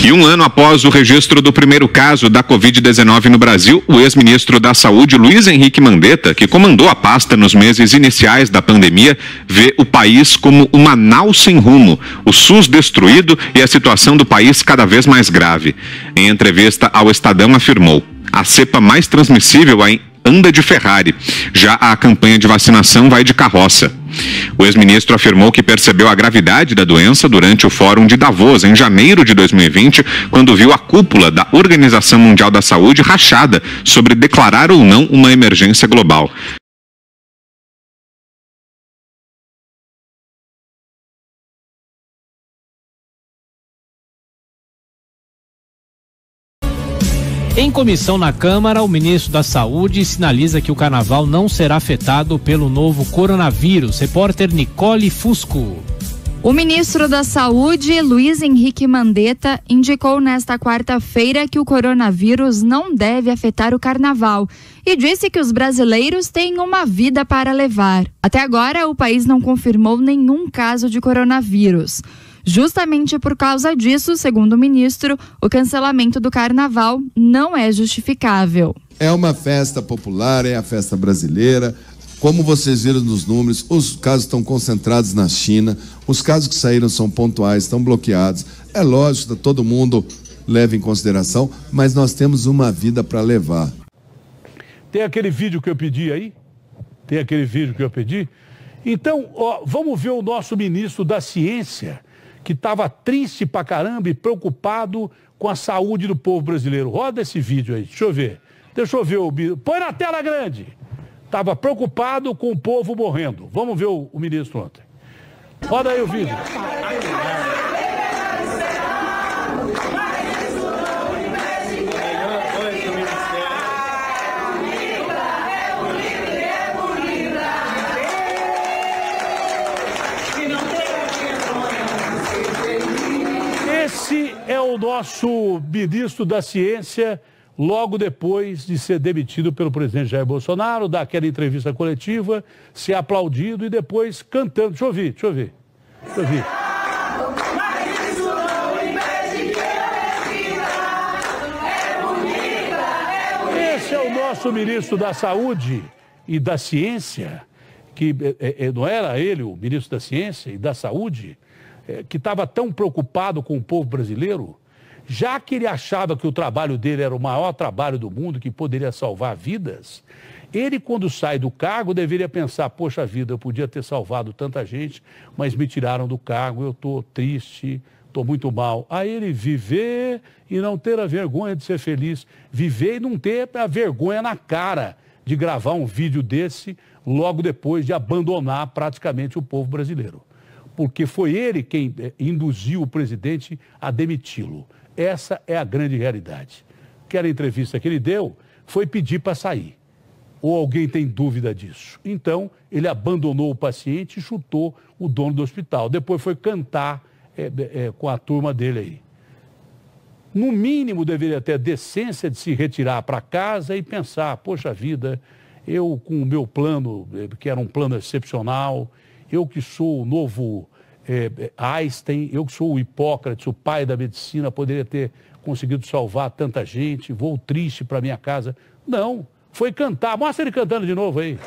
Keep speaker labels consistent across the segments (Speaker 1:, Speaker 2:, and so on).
Speaker 1: E um ano após o registro do primeiro caso da Covid-19 no Brasil, o ex-ministro da Saúde, Luiz Henrique Mandetta, que comandou a pasta nos meses iniciais da pandemia, vê o país como uma nau sem rumo, o SUS destruído e a situação do país cada vez mais grave. Em entrevista ao Estadão, afirmou: a cepa mais transmissível anda de Ferrari, já a campanha de vacinação vai de carroça. O ex-ministro afirmou que percebeu a gravidade da doença durante o Fórum de Davos, em janeiro de 2020, quando viu a cúpula da Organização Mundial da Saúde rachada sobre declarar ou não uma emergência global.
Speaker 2: Em comissão na Câmara, o ministro da Saúde sinaliza que o carnaval não será afetado pelo novo coronavírus. Repórter Nicole Fusco.
Speaker 3: O ministro da Saúde, Luiz Henrique Mandetta, indicou nesta quarta-feira que o coronavírus não deve afetar o carnaval e disse que os brasileiros têm uma vida para levar. Até agora, o país não confirmou nenhum caso de coronavírus. Justamente por causa disso, segundo o ministro, o cancelamento do carnaval não é justificável.
Speaker 4: É uma festa popular, é a festa brasileira. Como vocês viram nos números, os casos estão concentrados na China, os casos que saíram são pontuais, estão bloqueados. É lógico que todo mundo leva em consideração, mas nós temos uma vida para levar.
Speaker 5: Tem aquele vídeo que eu pedi aí? Tem aquele vídeo que eu pedi? Então, vamos ver o nosso ministro da Ciência, que estava triste pra caramba e preocupado com a saúde do povo brasileiro. Roda esse vídeo aí, deixa eu ver o vídeo. Põe na tela grande. Estava preocupado com o povo morrendo. Vamos ver o ministro ontem. Roda aí o vídeo. Esse é o nosso ministro da Ciência, logo depois de ser demitido pelo presidente Jair Bolsonaro, dar aquela entrevista coletiva, ser aplaudido e depois cantando. Deixa eu ouvir. Esse é o nosso ministro da Saúde e da Ciência, que não era ele o ministro da Ciência e da Saúde, que estava tão preocupado com o povo brasileiro, já que ele achava que o trabalho dele era o maior trabalho do mundo, que poderia salvar vidas, ele, quando sai do cargo, deveria pensar: poxa vida, eu podia ter salvado tanta gente, mas me tiraram do cargo, eu estou triste, estou muito mal. Aí ele viver e não ter a vergonha de ser feliz, viver e não ter a vergonha na cara de gravar um vídeo desse logo depois de abandonar praticamente o povo brasileiro. Porque foi ele quem induziu o presidente a demiti-lo. Essa é a grande realidade. Aquela entrevista que ele deu foi pedir para sair. Ou alguém tem dúvida disso? Então, ele abandonou o paciente e chutou o dono do hospital. Depois foi cantar com a turma dele aí. No mínimo, deveria ter a decência de se retirar para casa e pensar: poxa vida, eu com o meu plano, que era um plano excepcional, eu que sou o novo Einstein, eu que sou o Hipócrates, o pai da medicina, poderia ter conseguido salvar tanta gente, vou triste para minha casa. Não, foi cantar. Mostra ele cantando de novo aí.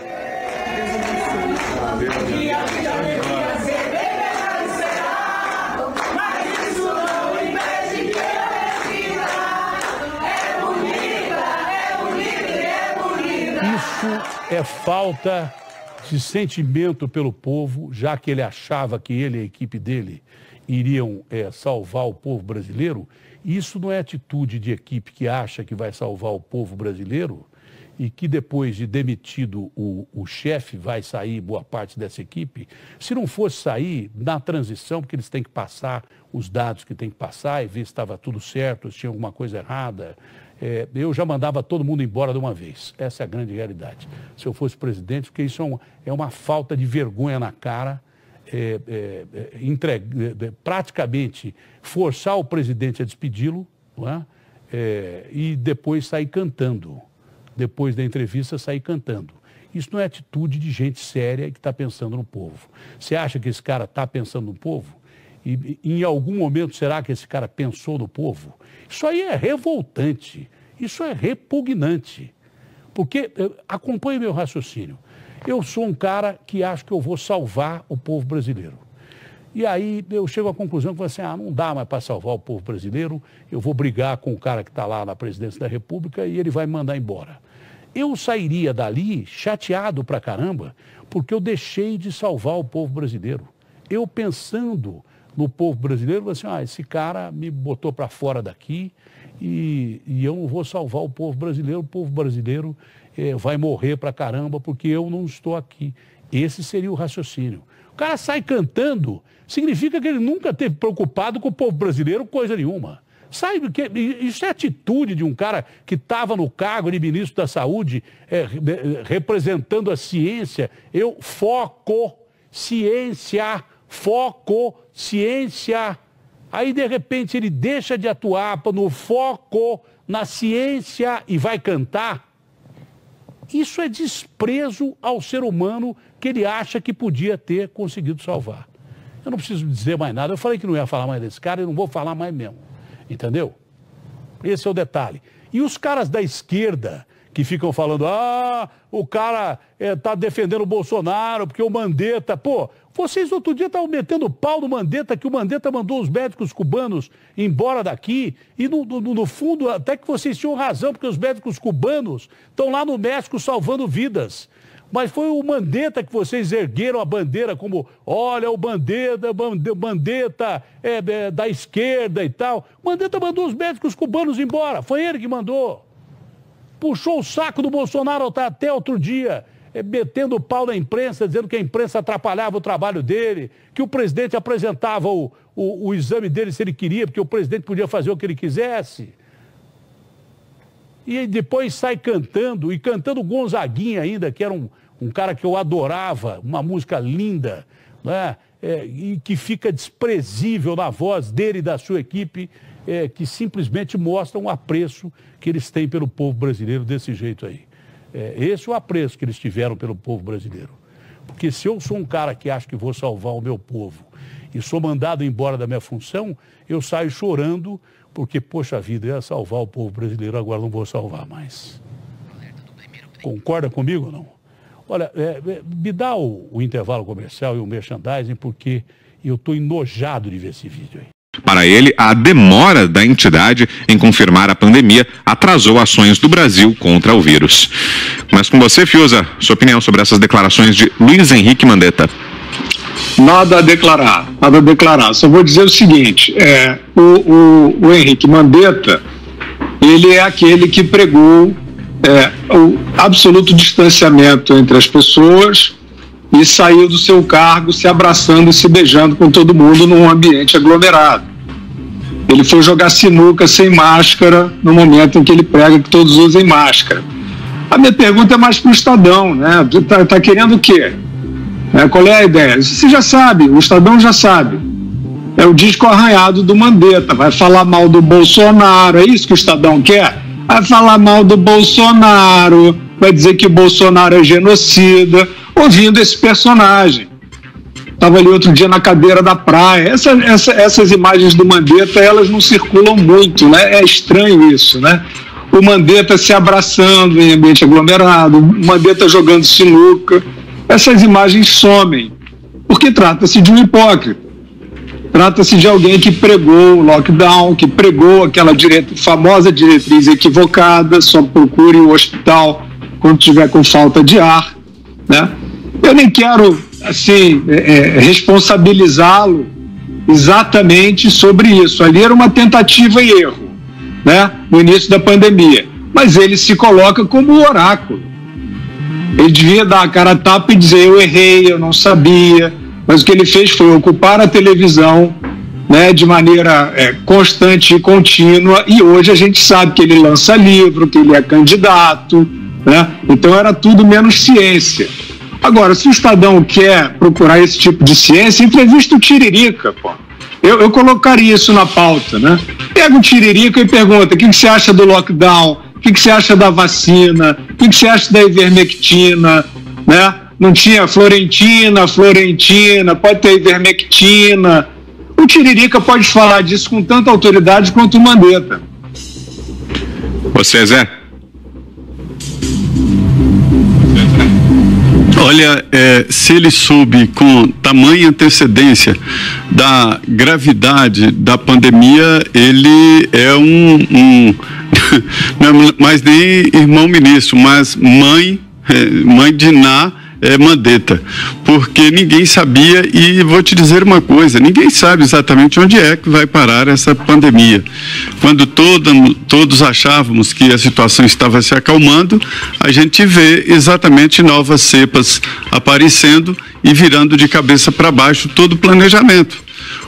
Speaker 5: Isso é falta de sentimento pelo povo, já que ele achava que ele e a equipe dele iriam salvar o povo brasileiro. Isso não é atitude de equipe que acha que vai salvar o povo brasileiro e que depois de demitido o chefe vai sair boa parte dessa equipe. Se não fosse sair na transição, porque eles têm que passar os dados que têm que passar e ver se estava tudo certo, se tinha alguma coisa errada, eu já mandava todo mundo embora de uma vez. Essa é a grande realidade. Se eu fosse presidente, porque isso é uma falta de vergonha na cara, praticamente forçar o presidente a despedi-lo, não é? E depois sair cantando. Depois da entrevista, sair cantando. Isso não é atitude de gente séria que está pensando no povo. Você acha que esse cara está pensando no povo? E em algum momento, será que esse cara pensou no povo? Isso aí é revoltante, isso é repugnante. Porque, acompanhe meu raciocínio, eu sou um cara que acho que eu vou salvar o povo brasileiro. E aí eu chego à conclusão que não dá mais para salvar o povo brasileiro, eu vou brigar com o cara que está lá na presidência da República e ele vai me mandar embora. Eu sairia dali chateado pra caramba, porque eu deixei de salvar o povo brasileiro. Eu pensando no povo brasileiro, esse cara me botou para fora daqui e eu não vou salvar o povo brasileiro vai morrer pra caramba porque eu não estou aqui. Esse seria o raciocínio. O cara sai cantando, significa que ele nunca esteve preocupado com o povo brasileiro, coisa nenhuma. Sabe que isso é atitude de um cara que estava no cargo de ministro da Saúde, representando a ciência. Eu foco, ciência. Aí, de repente, ele deixa de atuar no foco, na ciência e vai cantar. Isso é desprezo ao ser humano que ele acha que podia ter conseguido salvar. Eu não preciso dizer mais nada. Eu falei que não ia falar mais desse cara e não vou falar mais mesmo. Entendeu? Esse é o detalhe. E os caras da esquerda que ficam falando, o cara tá defendendo o Bolsonaro porque o Mandetta... Pô, vocês outro dia estavam metendo pau no Mandetta, que o Mandetta mandou os médicos cubanos embora daqui. E no fundo, até que vocês tinham razão, porque os médicos cubanos estão lá no México salvando vidas. Mas foi o Mandetta que vocês ergueram a bandeira como, olha, o Mandetta da esquerda e tal. O Mandetta mandou os médicos cubanos embora, foi ele que mandou. Puxou o saco do Bolsonaro até outro dia, metendo o pau na imprensa, dizendo que a imprensa atrapalhava o trabalho dele, que o presidente apresentava o exame dele se ele queria, porque o presidente podia fazer o que ele quisesse. E depois sai cantando, e cantando Gonzaguinha ainda, que era um cara que eu adorava, uma música linda, né? E que fica desprezível na voz dele e da sua equipe, que simplesmente mostram o apreço que eles têm pelo povo brasileiro desse jeito aí. Esse é o apreço que eles tiveram pelo povo brasileiro. Porque se eu sou um cara que acha que vou salvar o meu povo e sou mandado embora da minha função, eu saio chorando porque, poxa vida, eu ia salvar o povo brasileiro, agora não vou salvar mais. Concorda comigo ou não? Olha, me dá o intervalo comercial e o merchandising, porque eu estou enojado de ver esse vídeo aí.
Speaker 1: Para ele, a demora da entidade em confirmar a pandemia atrasou ações do Brasil contra o vírus. Mas com você, Fiuza, sua opinião sobre essas declarações de Luiz Henrique Mandetta?
Speaker 6: Nada a declarar. Só vou dizer o seguinte, o Henrique Mandetta, ele é aquele que pregou o absoluto distanciamento entre as pessoas e saiu do seu cargo se abraçando e se beijando com todo mundo num ambiente aglomerado. Ele foi jogar sinuca sem máscara no momento em que ele prega que todos usem máscara. A minha pergunta é mais para o Estadão, né? Tá querendo o quê? Qual é a ideia? Você já sabe, o Estadão já sabe. É o disco arranhado do Mandetta. Vai falar mal do Bolsonaro, é isso que o Estadão quer? Vai falar mal do Bolsonaro, vai dizer que o Bolsonaro é genocida, ouvindo esse personagem. Estava ali outro dia na cadeira da praia. Essas imagens do Mandetta, elas não circulam muito, né? É estranho isso, né? O Mandetta se abraçando em ambiente aglomerado, o Mandetta jogando sinuca. Essas imagens somem, porque trata-se de um hipócrita. Trata-se de alguém que pregou o lockdown, que pregou aquela famosa diretriz equivocada, só procure o hospital quando estiver com falta de ar, né? Eu nem quero, assim, responsabilizá-lo exatamente sobre isso. Ali era uma tentativa e erro, né? No início da pandemia. Mas ele se coloca como o oráculo. Ele devia dar a cara a tapa e dizer, eu errei, eu não sabia. Mas o que ele fez foi ocupar a televisão, né, de maneira constante e contínua, e hoje a gente sabe que ele lança livro, que ele é candidato, né? Então era tudo menos ciência. Agora, se o Estadão quer procurar esse tipo de ciência, entrevista o Tiririca, pô. Eu colocaria isso na pauta, né? Pega o Tiririca e pergunta, o que você acha do lockdown? O que você acha da vacina? O que você acha da ivermectina? Né? Não tinha Florentina, pode ter ivermectina. O Tiririca pode falar disso com tanta autoridade quanto o Mandetta.
Speaker 1: Você, Zé?
Speaker 7: Olha, se ele soube com tamanha antecedência da gravidade da pandemia, ele é não é mais nem irmão ministro, mas mãe de Ná Mandetta, porque ninguém sabia, e vou te dizer uma coisa, ninguém sabe exatamente onde é que vai parar essa pandemia. Quando todos achávamos que a situação estava se acalmando, a gente vê exatamente novas cepas aparecendo e virando de cabeça para baixo todo o planejamento.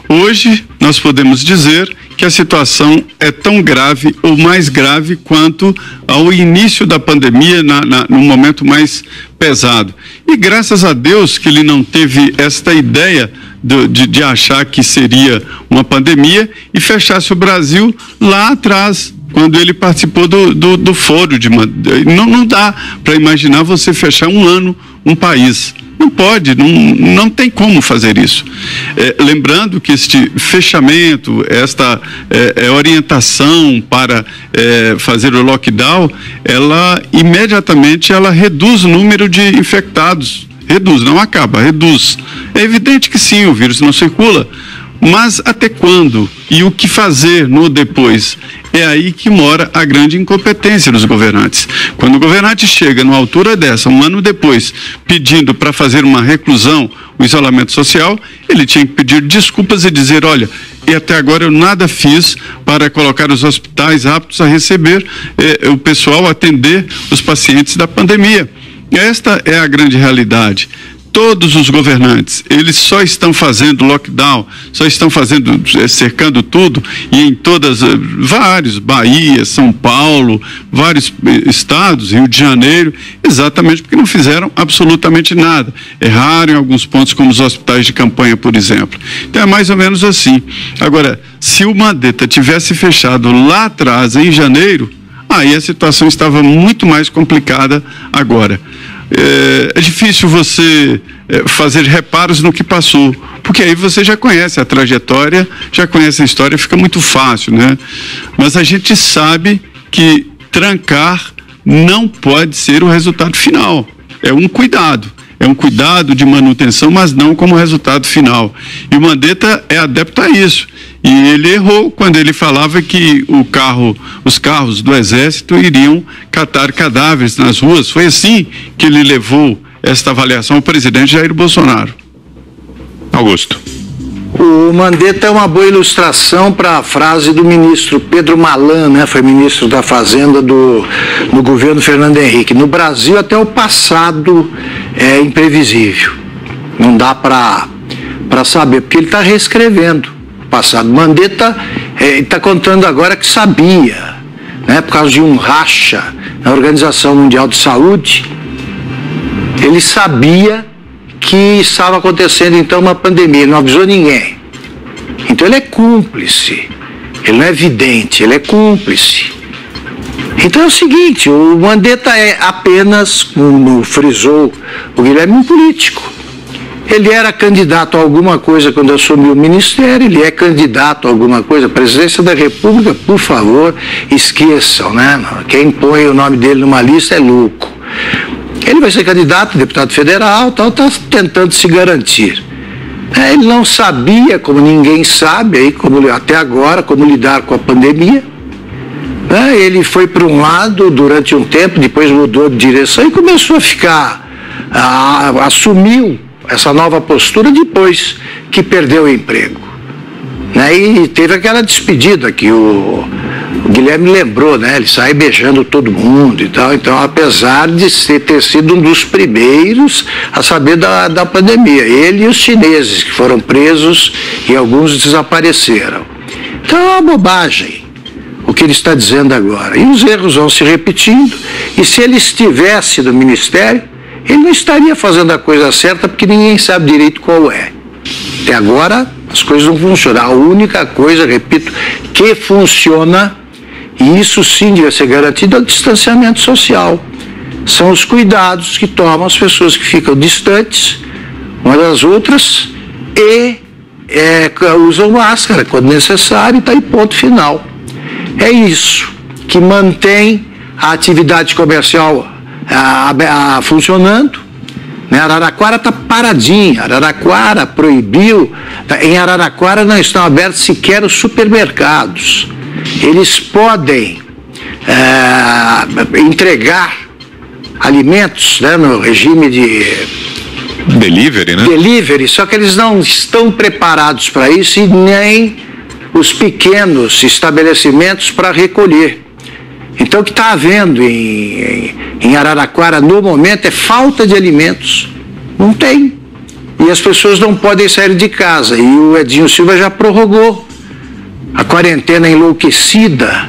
Speaker 7: Hoje, nós podemos dizer que a situação é tão grave ou mais grave quanto ao início da pandemia, no momento mais pesado. E graças a Deus que ele não teve esta ideia de achar que seria uma pandemia e fechasse o Brasil lá atrás, quando ele participou do fórum de não dá para imaginar você fechar um ano um país. Não pode, não tem como fazer isso. Lembrando que este fechamento, esta orientação para fazer o lockdown, ela imediatamente reduz o número de infectados. Reduz, não acaba, reduz. É evidente que sim, o vírus não circula, mas até quando? E o que fazer no depois? É aí que mora a grande incompetência dos governantes. Quando o governante chega numa altura dessa, um ano depois, pedindo para fazer uma reclusão, um isolamento social, ele tinha que pedir desculpas e dizer, olha, e até agora eu nada fiz para colocar os hospitais aptos a receber o pessoal, atender os pacientes da pandemia. Esta é a grande realidade. Todos os governantes, eles só estão fazendo lockdown, só estão cercando tudo, e em vários, Bahia, São Paulo, vários estados, Rio de Janeiro, exatamente porque não fizeram absolutamente nada. Erraram em alguns pontos, como os hospitais de campanha, por exemplo. Então é mais ou menos assim. Agora, se o Mandetta tivesse fechado lá atrás, em janeiro, aí a situação estava muito mais complicada agora. É difícil você fazer reparos no que passou, porque aí você já conhece a trajetória, já conhece a história, fica muito fácil, né? Mas a gente sabe que trancar não pode ser o resultado final. É um cuidado de manutenção, mas não como resultado final. E o Mandetta é adepto a isso. E ele errou quando ele falava que os carros do Exército iriam catar cadáveres nas ruas. Foi assim que ele levou esta avaliação ao presidente Jair Bolsonaro. Augusto.
Speaker 8: O Mandetta é uma boa ilustração para a frase do ministro Pedro Malan, né? Foi ministro da Fazenda no governo Fernando Henrique. No Brasil, até o passado é imprevisível. Não dá para saber, porque ele está reescrevendo passado. Mandetta está contando agora que sabia, né, por causa de um racha na Organização Mundial de Saúde, ele sabia que estava acontecendo então uma pandemia, ele não avisou ninguém. Então ele é cúmplice, ele não é vidente, ele é cúmplice. Então é o seguinte, o Mandetta é apenas, como frisou o Guilherme, um político. Ele era candidato a alguma coisa quando assumiu o ministério, ele é candidato a alguma coisa. A presidência da República, por favor, esqueçam, né? Quem põe o nome dele numa lista é louco. Ele vai ser candidato a deputado federal, está tentando se garantir. Ele não sabia, como ninguém sabe, aí, até agora, como lidar com a pandemia. Ele foi para um lado durante um tempo, depois mudou de direção e começou a ficar, assumiu essa nova postura depois que perdeu o emprego, né? E teve aquela despedida que o Guilherme lembrou, né? Ele sai beijando todo mundo e tal. Então, apesar de ter sido um dos primeiros a saber da pandemia, ele e os chineses que foram presos e alguns desapareceram. Então é uma bobagem o que ele está dizendo agora, e os erros vão se repetindo, e se ele estivesse no ministério, ele não estaria fazendo a coisa certa, porque ninguém sabe direito qual é. Até agora, as coisas não funcionam. A única coisa, repito, que funciona, e isso sim deve ser garantido, é o distanciamento social. São os cuidados que tomam as pessoas que ficam distantes umas das outras e usam máscara quando necessário, tá aí, ponto final. É isso que mantém a atividade comercial funcionando. Né? Araraquara está paradinha, Araraquara proibiu, em Araraquara não estão abertos sequer os supermercados. Eles podem entregar alimentos, né, no regime de
Speaker 1: delivery, né?
Speaker 8: Delivery, só que eles não estão preparados para isso e nem os pequenos estabelecimentos para recolher. Então o que está havendo em Araraquara no momento é falta de alimentos. Não tem. E as pessoas não podem sair de casa. E o Edinho Silva já prorrogou a quarentena enlouquecida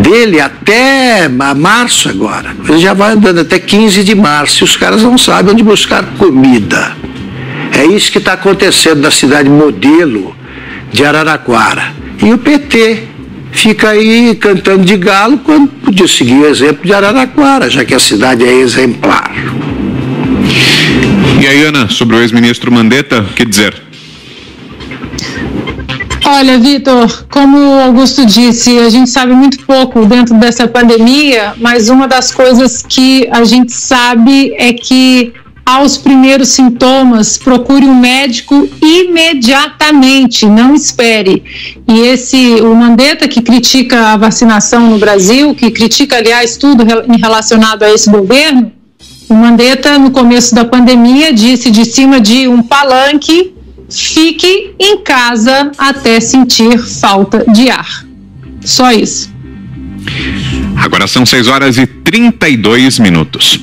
Speaker 8: dele até março agora. Ele já vai andando até 15 de março e os caras não sabem onde buscar comida. É isso que está acontecendo na cidade modelo de Araraquara. E o PT fica aí cantando de galo quando podia seguir o exemplo de Araraquara, já que a cidade é exemplar.
Speaker 1: E aí, Ana, sobre o ex-ministro Mandetta, o que dizer?
Speaker 9: Olha, Vitor, como o Augusto disse, a gente sabe muito pouco dentro dessa pandemia, mas uma das coisas que a gente sabe é que aos primeiros sintomas, procure um médico imediatamente, não espere. E o Mandetta, que critica a vacinação no Brasil, que critica, aliás, tudo relacionado a esse governo, o Mandetta, no começo da pandemia, disse de cima de um palanque: fique em casa até sentir falta de ar. Só isso.
Speaker 1: Agora são 6 horas e 32 minutos.